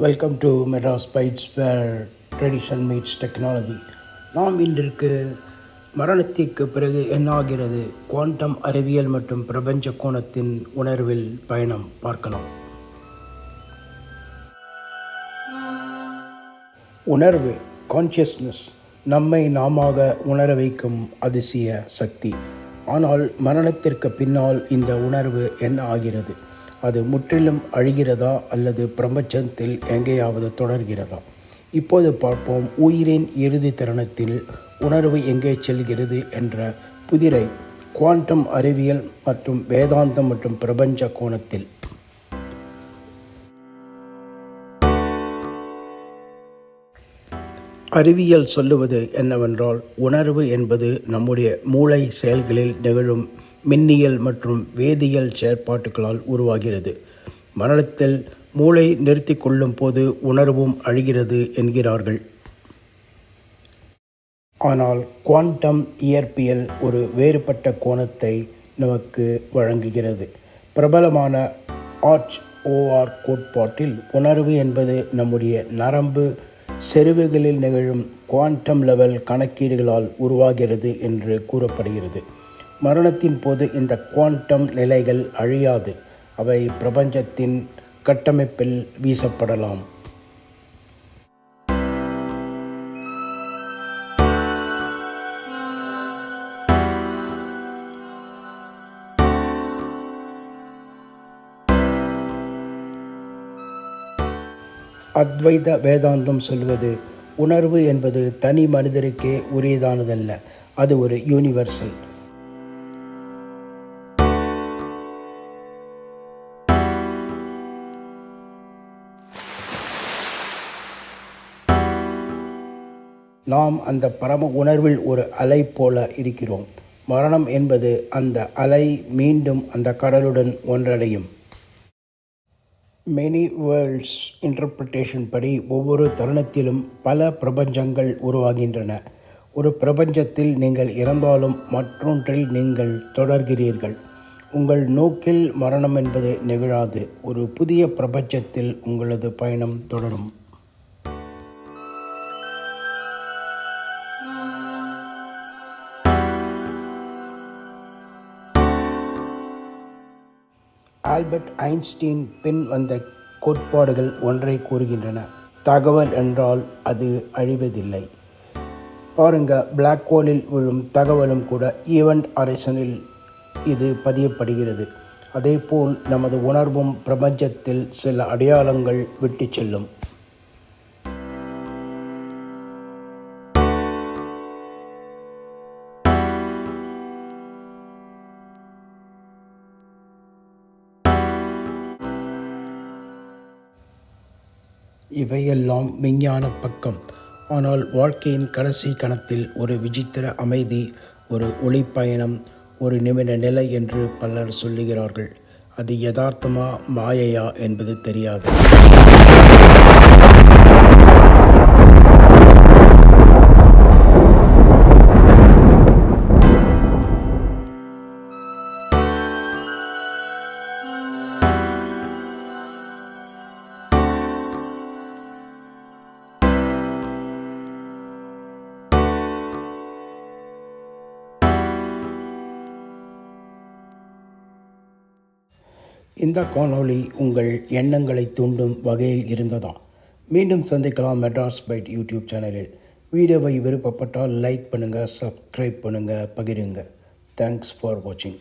Welcome to Madras bytes where tradition meets technology. நாம் இன்றைக்கு மரணத்திற்கு பிறகு என்னாகிறது, குவாண்டம் அறிவியல் மற்றும் பிரபஞ்ச கோணத்தின் உணர்வில் பயணம் பார்க்கலாம். உணர்வு, கான்ஷியஸ்னஸ், நம்மை நாமாக உணர வைக்கும் அதிசய சக்தி. ஆனால் மரணத்திற்கு பின்னால் இந்த உணர்வு என்ன ஆகிறது? அது முற்றிலும் அழிகிறதா அல்லது பிரபஞ்சத்தில் எங்கேயாவது தொடர்கிறதா? இப்போது பார்ப்போம். உயிரின் இறுதி தருணத்தில் உணர்வு எங்கே செல்கிறது என்ற புதிரை குவாண்டம் அறிவியல் மற்றும் வேதாந்தம் மற்றும் பிரபஞ்ச கோணத்தில். அறிவியல் சொல்லுவது என்னவென்றால், உணர்வு என்பது நம்முடைய மூளை செயல்களில் நிகழும் மின்னியல் மற்றும் வேதியியல் செயற்பாட்டுகளால் உருவாகிறது. மரணத்தில் மூளை நிறுத்தி கொள்ளும் போது உணர்வும் அழிகிறது என்கிறார்கள். ஆனால் குவாண்டம் இயற்பியல் ஒரு வேறுபட்ட கோணத்தை நமக்கு வழங்குகிறது. பிரபலமான ROR கோட்பாட்டில் உணர்வு என்பது நம்முடைய நரம்பு செறிவுகளில் நிகழும் குவாண்டம் லெவல் கணக்கீடுகளால் உருவாகிறது என்று கூறப்படுகிறது. மரணத்தின் போது இந்த குவாண்டம் நிலைகள் அழியாது, அவை பிரபஞ்சத்தின் கட்டமைப்பில் வீசப்படலாம். அத்வைத வேதாந்தம் சொல்வது, உணர்வு என்பது தனி மனிதருக்கே உரியதானதல்ல, அது ஒரு யூனிவர்சல். நாம் அந்த பரம உணர்வில் ஒரு அலை போல இருக்கிறோம். மரணம் என்பது அந்த அலை மீண்டும் அந்த கடலுடன் ஒன்றடையும். மெனி வேர்ல்ட்ஸ் இன்டர்பிரிட்டேஷன் படி ஒவ்வொரு தருணத்திலும் பல பிரபஞ்சங்கள் உருவாகின்றன. ஒரு பிரபஞ்சத்தில் நீங்கள் இறந்தாலும் மற்றொன்றில் நீங்கள் தொடர்கிறீர்கள். உங்கள் நோக்கில் மரணம் என்பது நிகழாது. ஒரு புதிய பிரபஞ்சத்தில் உங்களது பயணம் தொடரும். ஆல்பர்ட் ஐன்ஸ்டீன் பின் வந்த கோட்பாடுகள் ஒன்றை கூறுகின்றன. தகவல் என்றால் அது அழிவதில்லை. பாருங்க, பிளாக் ஹோலில் விழும் தகவலும் கூட ஈவெண்ட் ஹரைசனில் இது பதியப்படுகிறது. அதேபோல் நமது உணர்வும் பிரபஞ்சத்தில் சில அடையாளங்கள் விட்டு செல்லும். இவையெல்லாம் விஞ்ஞான பக்கம். ஆனால் வாழ்க்கையின் கடைசி கணத்தில் ஒரு விசித்திர அமைதி, ஒரு ஒளிப்பயணம், ஒரு நிமிட நிலை என்று பலர் சொல்லுகிறார்கள். அது யதார்த்தமா மாயையா என்பது தெரியாது. இந்த காணொளி உங்கள் எண்ணங்களை தூண்டும் வகையில் இருந்ததா? மீண்டும் சந்திக்கலாம் மெட்ராஸ் பைட் யூடியூப் சேனலில். வீடியோவை விருப்பப்பட்டால் லைக் பண்ணுங்கள், சப்ஸ்கிரைப் பண்ணுங்கள், பகிருங்க. தேங்க்ஸ் ஃபார் வாட்சிங்.